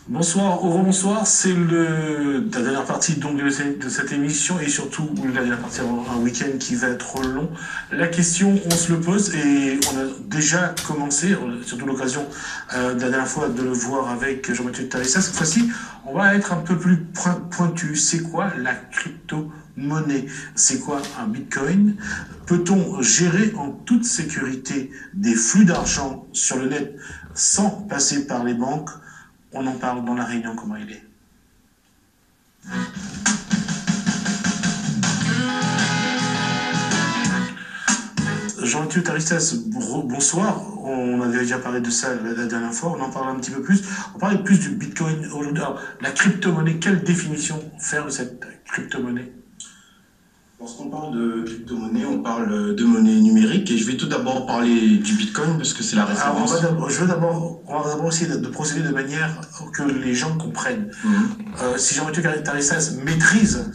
Bonsoir, au bonsoir, c'est la dernière partie donc de cette émission et surtout la dernière partie avant un week-end qui va être long. La question, on se le pose et on a déjà commencé, on a surtout l'occasion de la dernière fois de le voir avec Jean-Mathieu Tarissa. Cette fois-ci, on va être un peu plus pointu. C'est quoi la crypto-monnaie? C'est quoi un bitcoin? Peut-on gérer en toute sécurité des flux d'argent sur le net sans passer par les banques? On en parle dans la réunion, comment il est. Jean-Mathieu Taristas, bonsoir. On avait déjà parlé de ça la dernière fois, on en parle un petit peu plus. On parlait plus du Bitcoin aujourd'hui. Alors, la crypto-monnaie, quelle définition faire de cette crypto-monnaie? Lorsqu'on parle de crypto-monnaie, on parle de monnaie numérique et je vais tout d'abord parler du Bitcoin parce que c'est la Alors, référence. on va d'abord essayer de procéder de manière que les gens comprennent. Mhm. Si Jean-Mathieu Tarissas maîtrise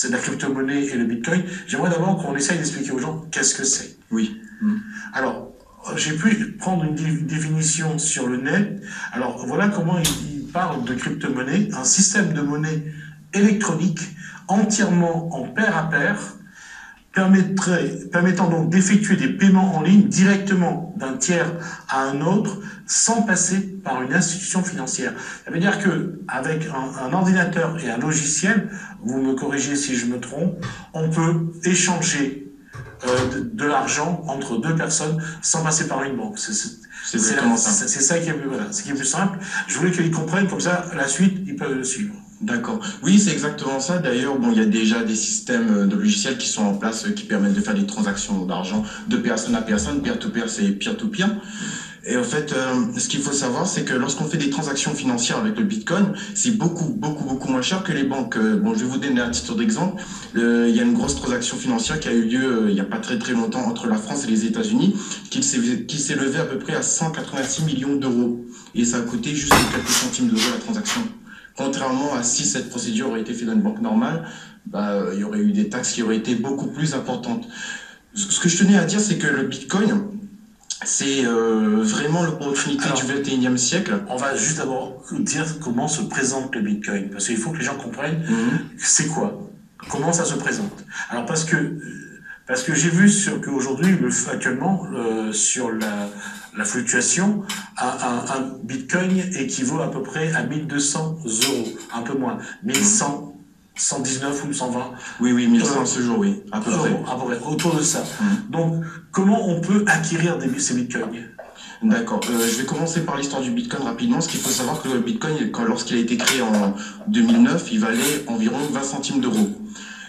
la crypto-monnaie et le Bitcoin, j'aimerais d'abord qu'on essaye d'expliquer aux gens qu'est-ce que c'est. Oui. Mhm. Alors, j'ai pu prendre une définition sur le net. Alors, voilà comment il parle de crypto-monnaie, un système de monnaie électronique entièrement en pair à pair, permettant donc d'effectuer des paiements en ligne directement d'un tiers à un autre sans passer par une institution financière. Ça veut dire que avec un ordinateur et un logiciel, vous me corrigez si je me trompe, on peut échanger de l'argent entre deux personnes sans passer par une banque. C'est exactement ça. C'est ça qui est, voilà, ce qui est plus simple. Je voulais qu'ils comprennent, comme ça, la suite, ils peuvent le suivre. D'accord. Oui, c'est exactement ça. D'ailleurs, bon, il y a déjà des systèmes de logiciels qui sont en place qui permettent de faire des transactions d'argent de personne à personne. Peer-to-peer, c'est peer-to-peer. Et en fait, ce qu'il faut savoir, c'est que lorsqu'on fait des transactions financières avec le Bitcoin, c'est beaucoup moins cher que les banques. Bon, je vais vous donner un titre d'exemple. Il y a une grosse transaction financière qui a eu lieu il n'y a pas très longtemps entre la France et les États-Unis, qui s'est levé à peu près à 186 millions d'euros. Et ça a coûté juste quelques centimes d'euros la transaction. Contrairement à si cette procédure aurait été faite dans une banque normale, bah, il y aurait eu des taxes qui auraient été beaucoup plus importantes. Ce que je tenais à dire, c'est que le Bitcoin, c'est vraiment l'opportunité Alors, du 21e siècle. on va juste d'abord dire comment se présente le Bitcoin, parce qu'il faut que les gens comprennent c'est quoi, comment ça se présente. Alors parce que j'ai vu qu'aujourd'hui, actuellement, sur la fluctuation, un Bitcoin équivaut à peu près à 1 200 euros, un peu moins, 1100, 119 ou 120. Oui, 1100 ce jour, oui, à peu près. À peu près, autour de ça. Donc, comment on peut acquérir ces Bitcoins? D'accord. Je vais commencer par l'histoire du Bitcoin rapidement. Ce qu'il faut savoir que le Bitcoin, lorsqu'il a été créé en 2009, il valait environ 20 centimes d'euros.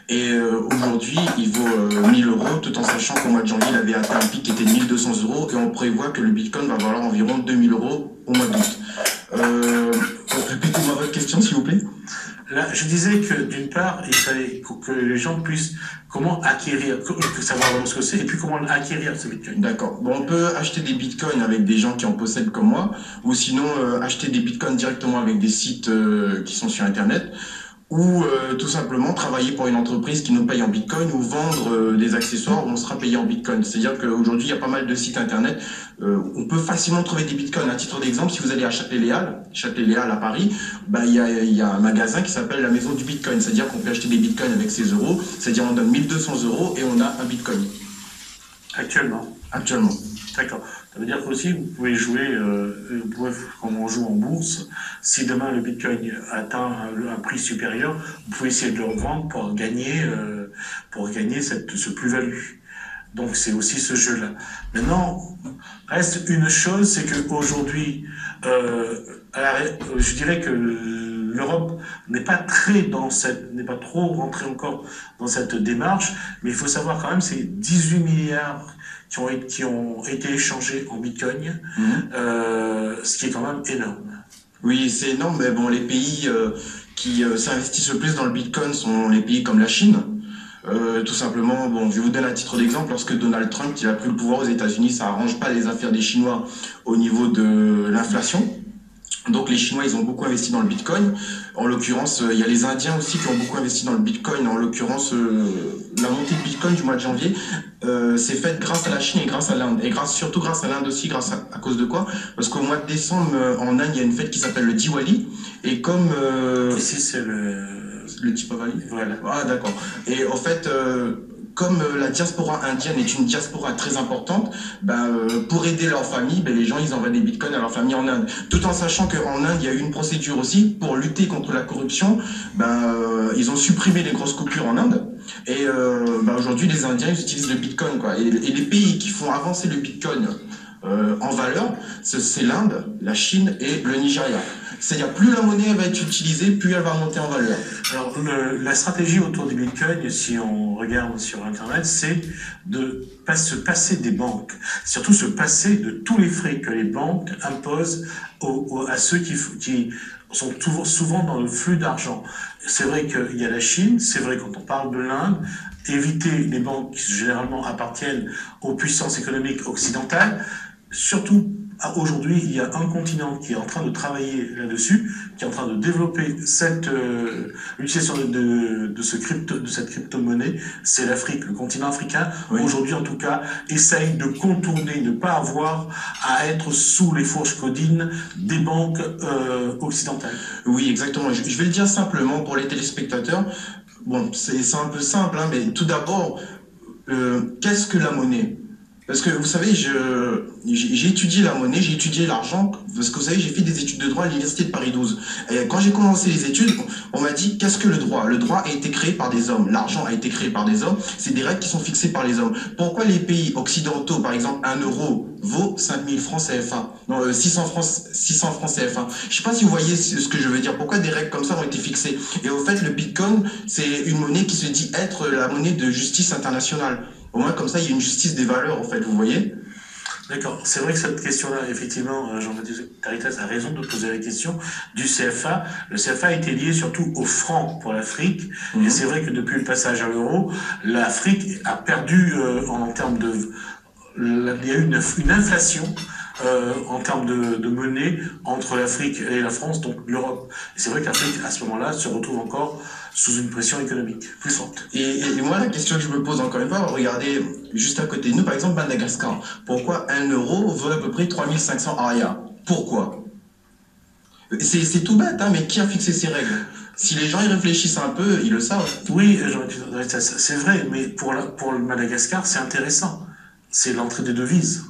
Et aujourd'hui, il vaut 1000 euros, tout en sachant qu'au mois de janvier, il avait atteint un pic qui était de 1200 euros. Et on prévoit que le Bitcoin va valoir environ 2000 euros au mois d'août. Répétez-moi votre question, s'il vous plaît. Là, je disais que d'une part, il fallait que les gens puissent comment acquérir, savoir ce que c'est, et puis comment acquérir ce Bitcoin. D'accord. Bon, on peut acheter des bitcoins avec des gens qui en possèdent comme moi, ou sinon acheter des bitcoins directement avec des sites qui sont sur Internet, ou tout simplement travailler pour une entreprise qui nous paye en bitcoin ou vendre des accessoires où on sera payé en bitcoin. C'est-à-dire qu'aujourd'hui, il y a pas mal de sites Internet. On peut facilement trouver des bitcoins. À titre d'exemple, si vous allez à Châtelet-Léal à Paris, bah, il y a un magasin qui s'appelle la Maison du Bitcoin. C'est-à-dire qu'on peut acheter des bitcoins avec ses euros. C'est-à-dire on donne 1200 euros et on a un bitcoin. Actuellement. Actuellement. D'accord. Ça veut dire qu'aussi, vous pouvez jouer, comme on joue en bourse, si demain le Bitcoin atteint un prix supérieur, vous pouvez essayer de le revendre pour gagner ce plus-value. Donc c'est aussi ce jeu-là. Maintenant, reste une chose, c'est qu'aujourd'hui, je dirais que l'Europe n'est pas n'est pas trop rentrée encore dans cette démarche, mais il faut savoir quand même, c'est 18 milliards qui ont été échangés en Bitcoin, ce qui est quand même énorme. Oui, c'est énorme, mais bon, les pays qui s'investissent le plus dans le Bitcoin sont les pays comme la Chine. Tout simplement, bon, je vais vous donner un titre d'exemple. Lorsque Donald Trump il a pris le pouvoir aux États-Unis, ça arrange pas les affaires des Chinois au niveau de l'inflation. Donc les Chinois, ils ont beaucoup investi dans le Bitcoin. En l'occurrence, il y a les Indiens aussi qui ont beaucoup investi dans le Bitcoin. En l'occurrence, la montée de Bitcoin du mois de janvier s'est faite grâce à la Chine et grâce à l'Inde. Et surtout grâce à l'Inde aussi, à cause de quoi? Parce qu'au mois de décembre, en Inde, il y a une fête qui s'appelle le Diwali. Et comme... Ici, c'est le Deepavali. Voilà. Ah, d'accord. Et en fait... comme la diaspora indienne est une diaspora très importante, pour aider leur famille, les gens ils envoient des bitcoins à leur famille en Inde. Tout en sachant qu'en Inde, il y a eu une procédure aussi pour lutter contre la corruption. Ils ont supprimé les grosses coupures en Inde. Et aujourd'hui, les Indiens ils utilisent le bitcoin, quoi. Et les pays qui font avancer le bitcoin en valeur, c'est l'Inde, la Chine et le Nigeria. C'est-à-dire, plus la monnaie va être utilisée, plus elle va monter en valeur. Alors, la stratégie autour du Bitcoin, si on regarde sur Internet, c'est de se passer des banques. Surtout se passer de tous les frais que les banques imposent à ceux qui sont souvent dans le flux d'argent. C'est vrai qu'il y a la Chine, c'est vrai quand on parle de l'Inde, éviter les banques qui généralement appartiennent aux puissances économiques occidentales, surtout aujourd'hui, il y a un continent qui est en train de travailler là-dessus, qui est en train de développer l'utilisation de cette crypto-monnaie, c'est l'Afrique. Le continent africain, oui. Aujourd'hui en tout cas, essaye de contourner, ne pas avoir à être sous les fourches codines des banques occidentales. Oui, exactement. Je vais le dire simplement pour les téléspectateurs. Bon, c'est un peu simple, hein, mais tout d'abord, qu'est-ce que la monnaie ? Parce que vous savez, j'ai étudié la monnaie, j'ai étudié l'argent, parce que vous savez, j'ai fait des études de droit à l'université de Paris 12. Et quand j'ai commencé les études, on m'a dit, qu'est-ce que le droit? Le droit a été créé par des hommes, l'argent a été créé par des hommes, c'est des règles qui sont fixées par les hommes. Pourquoi les pays occidentaux, par exemple, 1 euro vaut 5000 francs CFA? Non, 600 francs CFA. Je sais pas si vous voyez ce que je veux dire. Pourquoi des règles comme ça ont été fixées? Et au fait, le Bitcoin, c'est une monnaie qui se dit être la monnaie de justice internationale. Au moins, comme ça, il y a une justice des valeurs, en fait, vous voyez? D'accord. C'est vrai que cette question-là, effectivement, Jean-Baptiste Caritas a raison de poser la question du CFA. Le CFA a été lié surtout au franc pour l'Afrique. Et c'est vrai que depuis le passage à l'euro, l'Afrique a perdu en termes de... Il y a eu une inflation en termes de monnaie entre l'Afrique et la France, donc l'Europe. Et c'est vrai que l'Afrique, à ce moment-là, se retrouve encore sous une pression économique plus forte. Et moi, la question que je me pose encore une fois, regardez juste à côté de nous, par exemple, Madagascar. Pourquoi 1 euro vaut à peu près 3500 arias? Pourquoi? C'est tout bête, hein, mais qui a fixé ces règles? Si les gens y réfléchissent un peu, ils le savent. Oui, c'est vrai, mais pour le Madagascar, c'est intéressant. C'est l'entrée des devises.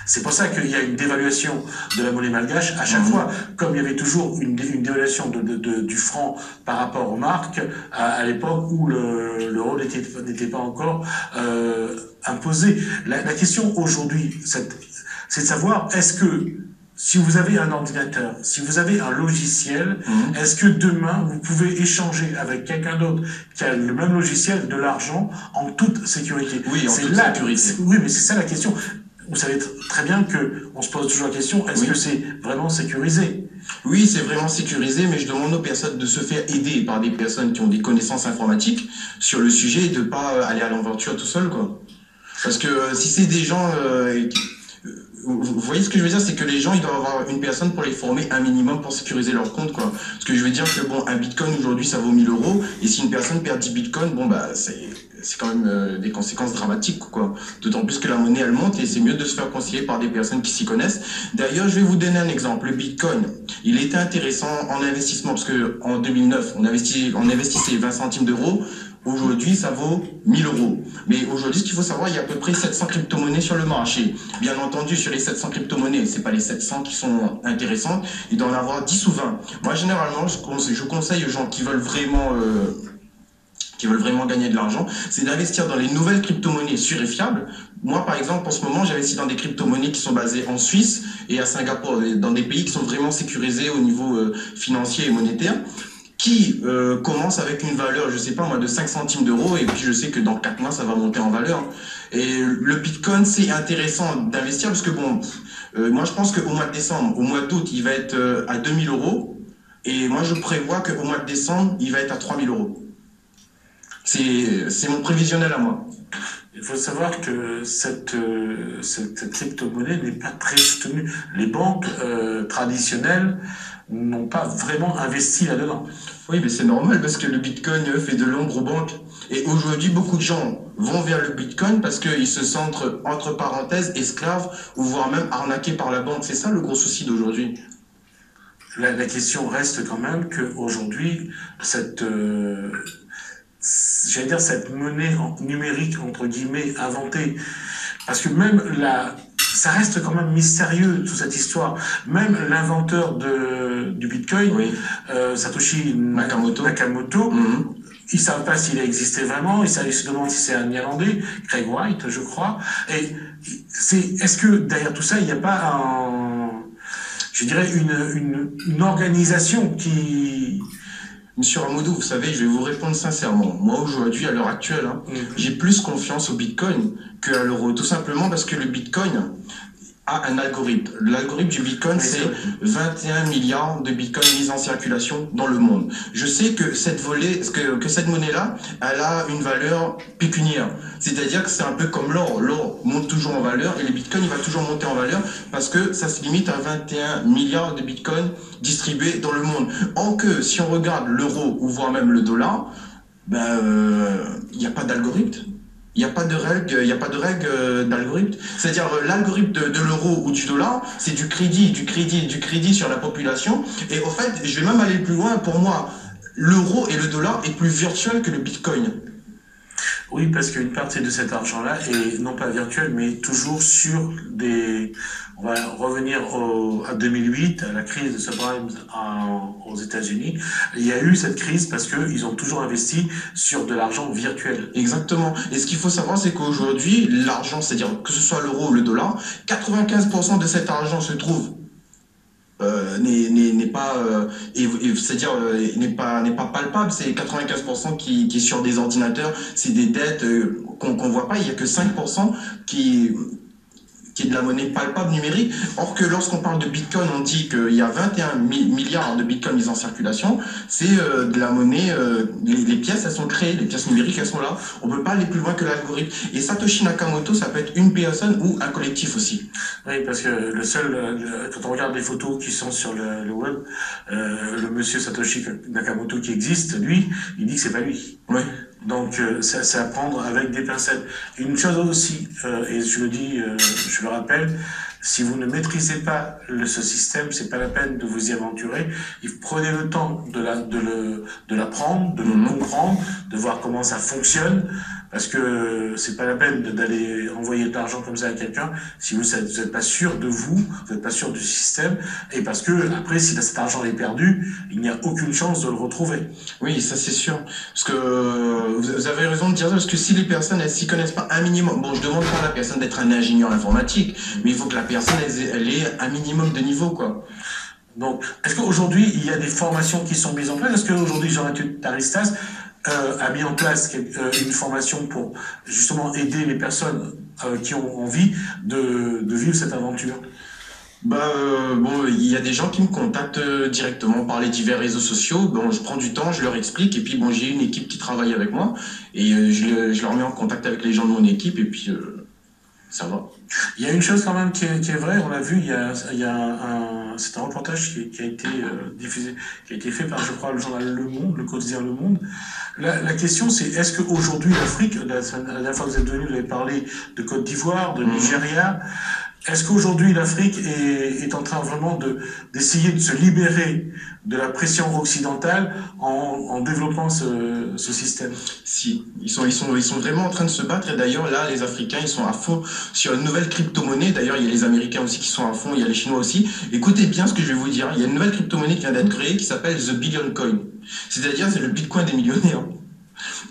C'est pour ça qu'il y a une dévaluation de la monnaie malgache à chaque fois. Comme il y avait toujours une dévaluation du franc par rapport aux marques, à l'époque où l'euro n'était pas encore imposé. La question aujourd'hui, c'est de savoir, est-ce que si vous avez un ordinateur, si vous avez un logiciel, est-ce que demain, vous pouvez échanger avec quelqu'un d'autre qui a le même logiciel de l'argent en toute sécurité? Oui, en toute sécurité. Oui, mais c'est ça la question. Vous savez très bien qu'on se pose toujours la question, est-ce que c'est vraiment sécurisé? Oui, c'est vraiment sécurisé, mais je demande aux personnes de se faire aider par des personnes qui ont des connaissances informatiques sur le sujet et de ne pas aller à l'aventure tout seul, quoi. Parce que si c'est des gens... vous voyez ce que je veux dire, c'est que les gens, ils doivent avoir une personne pour les former un minimum pour sécuriser leur compte, quoi. Parce que je veux dire que, bon, un bitcoin aujourd'hui, ça vaut 1000 euros, et si une personne perd 10 bitcoins, bon, c'est quand même des conséquences dramatiques, quoi. D'autant plus que la monnaie, elle monte, et c'est mieux de se faire conseiller par des personnes qui s'y connaissent. D'ailleurs, je vais vous donner un exemple. Le bitcoin, il était intéressant en investissement, parce que en 2009, on investissait 20 centimes d'euros. Aujourd'hui, ça vaut 1000 euros. Mais aujourd'hui, ce qu'il faut savoir, il y a à peu près 700 crypto-monnaies sur le marché. Bien entendu, sur les 700 crypto-monnaies, c'est pas les 700 qui sont intéressantes. Il doit en avoir 10 ou 20. Moi, généralement, je conseille aux gens qui veulent vraiment gagner de l'argent, c'est d'investir dans les nouvelles crypto-monnaies sûres et fiables. Moi, par exemple, en ce moment, j'investis dans des crypto-monnaies qui sont basées en Suisse et à Singapour, dans des pays qui sont vraiment sécurisés au niveau financier et monétaire, qui commence avec une valeur, je sais pas moi, de 5 centimes d'euros, et puis je sais que dans 4 mois, ça va monter en valeur. Et le Bitcoin, c'est intéressant d'investir, parce que bon, moi je pense qu'au mois de décembre, au mois d'août, il va être à 2000 euros, et moi je prévois qu'au mois de décembre, il va être à 3000 euros. C'est mon prévisionnel à moi. Il faut savoir que cette crypto-monnaie n'est pas très soutenue. Les banques traditionnelles n'ont pas vraiment investi là-dedans. Oui, mais c'est normal parce que le Bitcoin fait de l'ombre aux banques. Et aujourd'hui, beaucoup de gens vont vers le Bitcoin parce qu'ils se sentent, entre parenthèses, esclaves ou voire même arnaqués par la banque. C'est ça le gros souci d'aujourd'hui. La question reste quand même qu'aujourd'hui, j'allais dire cette monnaie numérique, entre guillemets, inventée, parce que même ça reste quand même mystérieux, toute cette histoire. Même l'inventeur du Bitcoin, Oui, Satoshi Nakamoto. Nakamoto, Mhm. ils ne savent pas s'il a existé vraiment, ils se demandent si c'est un Irlandais, Craig White, je crois. Et est-ce que derrière tout ça, il n'y a pas je dirais, une organisation qui... Monsieur Ramoudou, vous savez, je vais vous répondre sincèrement. Moi, aujourd'hui, à l'heure actuelle, j'ai plus confiance au Bitcoin qu'à l'euro. Tout simplement parce que le Bitcoin a un algorithme. L'algorithme du Bitcoin, Oui, c'est c'est vrai. 21 milliards de Bitcoins mis en circulation dans le monde. Je sais que que cette monnaie-là, elle a une valeur pécuniaire. C'est-à-dire que c'est un peu comme l'or. L'or monte toujours en valeur et le Bitcoin, il va toujours monter en valeur parce que ça se limite à 21 milliards de Bitcoins distribués dans le monde. Or que si on regarde l'euro ou voire même le dollar, ben, il n'y a pas d'algorithme. Il n'y a pas de règle, il n'y a pas de règle d'algorithme. C'est-à-dire l'algorithme de l'euro ou du dollar, c'est du crédit sur la population. Et au fait, je vais même aller plus loin. Pour moi, l'euro et le dollar est plus virtuel que le Bitcoin. Oui, parce qu'une partie de cet argent-là est non pas virtuelle, mais toujours sur des... On va revenir à 2008, à la crise de subprime aux États-Unis. Il y a eu cette crise parce qu'ils ont toujours investi sur de l'argent virtuel. Exactement. Et ce qu'il faut savoir, c'est qu'aujourd'hui, l'argent, c'est-à-dire que ce soit l'euro ou le dollar, 95% de cet argent se trouve n'est pas c'est-à-dire n'est pas palpable, c'est 95% qui est sur des ordinateurs, c'est des dettes qu'on voit pas, il y a que 5% qui est de la monnaie palpable numérique. Or que lorsqu'on parle de Bitcoin, on dit qu'il y a 21 milliards de Bitcoin mis en circulation, c'est de la monnaie, les pièces elles sont créées, les pièces numériques elles sont là, on peut pas aller plus loin que l'algorithme. Et Satoshi Nakamoto, ça peut être une personne ou un collectif aussi. Oui, parce que quand on regarde les photos qui sont sur le web, le monsieur Satoshi Nakamoto qui existe, lui, il dit que c'est pas lui. Oui. Donc, c'est à prendre avec des pincettes. Une chose aussi, et je le dis, je le rappelle, si vous ne maîtrisez pas ce système, c'est pas la peine de vous y aventurer. Prenez le temps de l'apprendre, de le comprendre, de voir comment ça fonctionne, parce que c'est pas la peine d'aller envoyer de l'argent comme ça à quelqu'un si vous n'êtes pas sûr de vous n'êtes pas sûr du système, et parce que après, si cet argent est perdu, il n'y a aucune chance de le retrouver. Oui, ça c'est sûr. Parce que vous avez raison de dire ça, parce que si les personnes elles s'y connaissent pas un minimum, bon, je demande pas à la personne d'être un ingénieur informatique, mais il faut que la personne elle ait un minimum de niveau, quoi. Donc, est-ce qu'aujourd'hui, il y a des formations qui sont mises en place? Est-ce qu'aujourd'hui, Jean-Étude Taristas a mis en place une formation pour justement aider les personnes qui ont envie de vivre cette aventure? Bon, il y a des gens qui me contactent directement par les divers réseaux sociaux. Bon, je prends du temps, je leur explique, et puis bon, j'ai une équipe qui travaille avec moi, et je leur mets en contact avec les gens de mon équipe, et puis ça va. Il y a une chose quand même qui est vraie, on l'a vu, c'est un reportage qui a été diffusé, qui a été fait par, je crois, le journal Le Monde, le quotidien Le Monde. La question, c'est est-ce qu'aujourd'hui l'Afrique, la dernière fois que vous êtes venu, vous avez parlé de Côte d'Ivoire, de Nigeria, est-ce qu'aujourd'hui l'Afrique est en train vraiment d'essayer de se libérer de la pression occidentale en développant ce système? Si, ils sont vraiment en train de se battre, et d'ailleurs là, les Africains, ils sont à fond sur une nouvelle crypto-monnaie. D'ailleurs, il y a les Américains aussi qui sont à fond, il y a les Chinois aussi. Écoutez bien ce que je vais vous dire. Il y a une nouvelle crypto-monnaie qui vient d'être créée qui s'appelle The Billion Coin. C'est-à-dire, c'est le Bitcoin des millionnaires.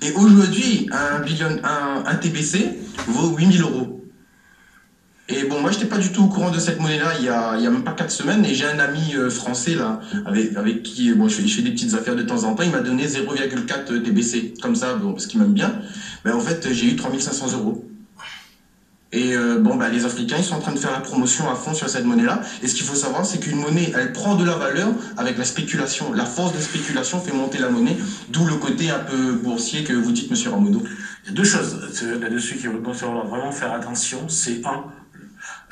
Et aujourd'hui, un TBC vaut 8 000 euros. Et bon, moi, je n'étais pas du tout au courant de cette monnaie-là il y a même pas 4 semaines. Et j'ai un ami français, là, avec qui bon, je fais des petites affaires de temps en temps. Il m'a donné 0,4 TBC, comme ça, bon, parce qu'il m'aime bien. Ben, en fait, j'ai eu 3 500 euros. Et bon, bah, les Africains, ils sont en train de faire la promotion à fond sur cette monnaie-là. Et ce qu'il faut savoir, c'est qu'une monnaie, elle prend de la valeur avec la spéculation. La force de spéculation fait monter la monnaie, d'où le côté un peu boursier que vous dites, Monsieur Ramodo. Il y a deux choses là-dessus dont il va vraiment faire attention. C'est un,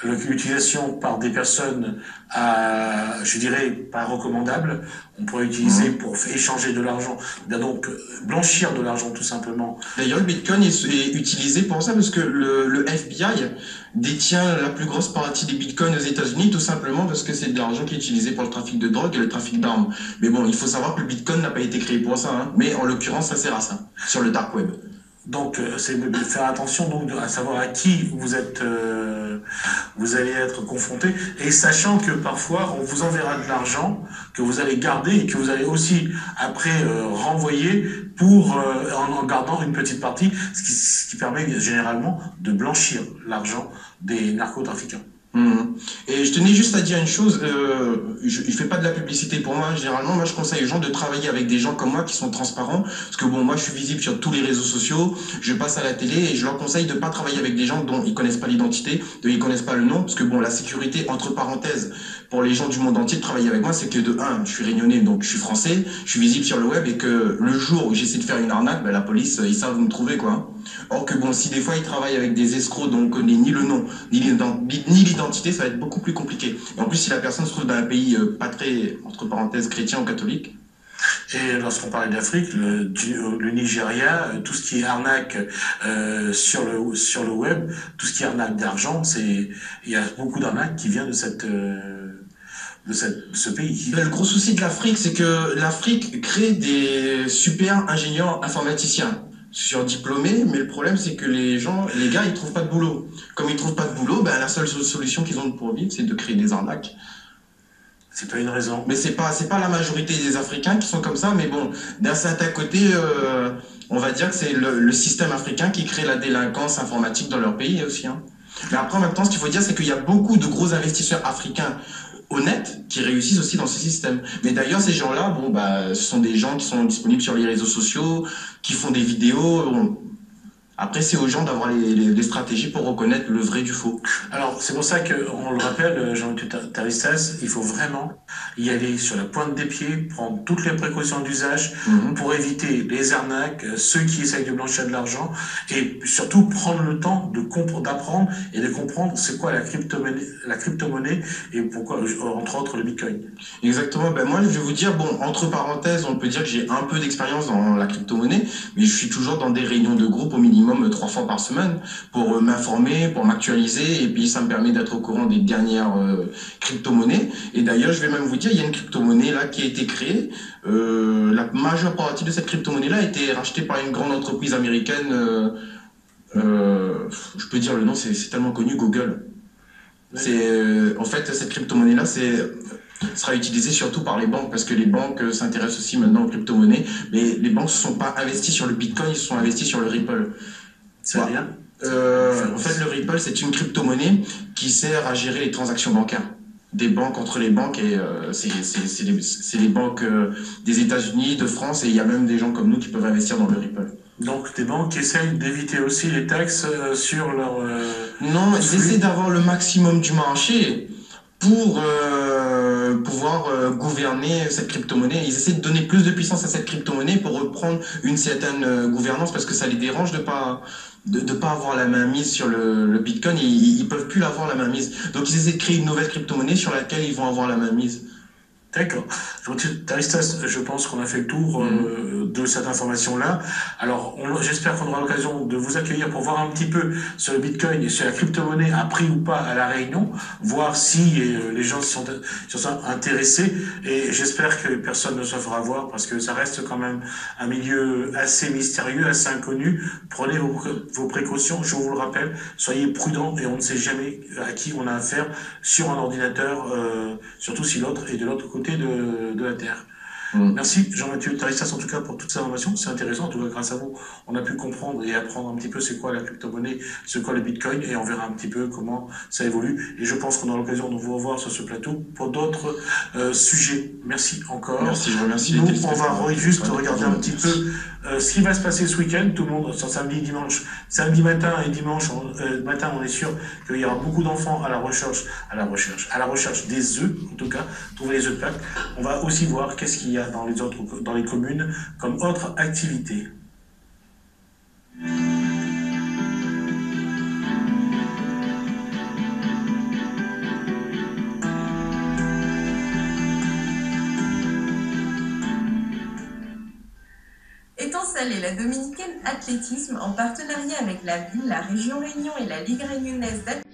l'utilisation par des personnes, je dirais, pas recommandables. On pourrait utiliser pour échanger de l'argent, donc blanchir de l'argent tout simplement. D'ailleurs, le Bitcoin est utilisé pour ça parce que le FBI détient la plus grosse partie des Bitcoins aux États-Unis, tout simplement parce que c'est de l'argent qui est utilisé pour le trafic de drogue et le trafic d'armes. Mais bon, il faut savoir que le Bitcoin n'a pas été créé pour ça, hein. Mais en l'occurrence, ça sert à ça, sur le dark web. Donc, c'est de faire attention donc à savoir à qui vous allez être confronté, et sachant que parfois on vous enverra de l'argent que vous allez garder et que vous allez aussi après renvoyer en gardant une petite partie, ce qui permet généralement de blanchir l'argent des narcotrafiquants. Mhm. Et je tenais juste à dire une chose, je fais pas de la publicité pour moi, généralement moi je conseille aux gens de travailler avec des gens comme moi qui sont transparents, parce que bon moi je suis visible sur tous les réseaux sociaux, je passe à la télé et je leur conseille de pas travailler avec des gens dont ils connaissent pas l'identité, dont ils connaissent pas le nom, parce que bon la sécurité entre parenthèses pour les gens du monde entier de travailler avec moi, c'est que de un, je suis réunionnais donc je suis français, je suis visible sur le web et que le jour où j'essaie de faire une arnaque, ben, la police ils savent où me trouver quoi. Or que bon si des fois ils travaillent avec des escrocs dont on connaît ni le nom ni l'identité, ça va être beaucoup plus compliqué. Et en plus, si la personne se trouve dans un pays pas très, entre parenthèses, chrétien ou catholique. Et lorsqu'on parlait d'Afrique, le Nigeria, tout ce qui est arnaque sur le web, tout ce qui est arnaque d'argent, il y a beaucoup d'arnaques qui viennent de ce pays. Ben, le gros souci de l'Afrique, c'est que l'Afrique crée des super ingénieurs informaticiens surdiplômés, mais le problème c'est que les gars, ils trouvent pas de boulot. Comme ils trouvent pas de boulot, ben la seule solution qu'ils ont pour vivre, c'est de créer des arnaques. C'est pas une raison. Mais c'est pas la majorité des Africains qui sont comme ça, mais bon, d'un certain côté, on va dire que c'est le système africain qui crée la délinquance informatique dans leur pays aussi, hein. Mais après, en même temps, ce qu'il faut dire, c'est qu'il y a beaucoup de gros investisseurs africains honnêtes qui réussissent aussi dans ce système. Mais d'ailleurs, ces gens-là, bon, bah, ce sont des gens qui sont disponibles sur les réseaux sociaux, qui font des vidéos. Bon. Après, c'est aux gens d'avoir les stratégies pour reconnaître le vrai du faux. Alors, c'est pour ça qu'on le rappelle, Jean-Luc Taristas, il faut vraiment y aller sur la pointe des pieds, prendre toutes les précautions d'usage pour éviter les arnaques, ceux qui essayent de blanchir de l'argent, et surtout prendre le temps d'apprendre et de comprendre c'est quoi la crypto-monnaie et pourquoi, entre autres, le Bitcoin. Exactement. Ben moi, je vais vous dire, bon, entre parenthèses, on peut dire que j'ai un peu d'expérience dans la crypto-monnaie, mais je suis toujours dans des réunions de groupe au minimum 3 fois par semaine pour m'informer, pour m'actualiser, et puis ça me permet d'être au courant des dernières crypto-monnaies. Et d'ailleurs, je vais même vous dire, il y a une crypto-monnaie là qui a été créée. La majeure partie de cette crypto-monnaie là a été rachetée par une grande entreprise américaine. Je peux dire le nom, c'est tellement connu, Google. En fait, cette crypto-monnaie-là, sera utilisée surtout par les banques, parce que les banques s'intéressent aussi maintenant aux crypto-monnaies, mais les banques ne se sont pas investies sur le Bitcoin, ils se sont investis sur le Ripple. C'est rien. En fait, le Ripple, c'est une crypto-monnaie qui sert à gérer les transactions bancaires des banques entre les banques, et c'est les banques des États-Unis, de France, et il y a même des gens comme nous qui peuvent investir dans le Ripple. Donc des banques essayent d'éviter aussi les taxes sur leur... Non, ils essaient d'avoir le maximum du marché pour pouvoir gouverner cette crypto-monnaie. Ils essaient de donner plus de puissance à cette crypto-monnaie pour reprendre une certaine gouvernance, parce que ça les dérange de pas avoir la main mise sur le Bitcoin. Ils peuvent plus l'avoir la main mise. Donc ils essaient de créer une nouvelle crypto-monnaie sur laquelle ils vont avoir la main mise. D'accord. Taristas, je pense qu'on a fait le tour de cette information-là. Alors, j'espère qu'on aura l'occasion de vous accueillir pour voir un petit peu sur le Bitcoin et sur la crypto-monnaie a pris ou pas à La Réunion, voir si les gens sont intéressés. Et j'espère que personne ne se fera voir, parce que ça reste quand même un milieu assez mystérieux, assez inconnu. Prenez vos précautions, je vous le rappelle. Soyez prudents, et on ne sait jamais à qui on a affaire sur un ordinateur, surtout si l'autre est de l'autre côté de la Terre. Merci Jean-Mathieu Tarissas en tout cas pour toutes ces informations. C'est intéressant. En tout cas, grâce à vous, on a pu comprendre et apprendre un petit peu c'est quoi la crypto-monnaie, c'est quoi le Bitcoin et on verra un petit peu comment ça évolue. Et je pense qu'on aura l'occasion de vous revoir sur ce plateau pour d'autres sujets. Merci encore. Merci, je vous remercie. Nous, on va juste regarder un petit peu ce qui va se passer ce week-end. Tout le monde, sur samedi, dimanche, samedi matin et dimanche matin, on est sûr qu'il y aura beaucoup d'enfants à la recherche des œufs, en tout cas, trouver les œufs de Pâques. On va aussi voir qu'est-ce qu'il y a dans les communes comme autre activité. Étincelle la Dominicaine Athlétisme, en partenariat avec la ville, la région Réunion et la Ligue réunionnaise d'athlétisme,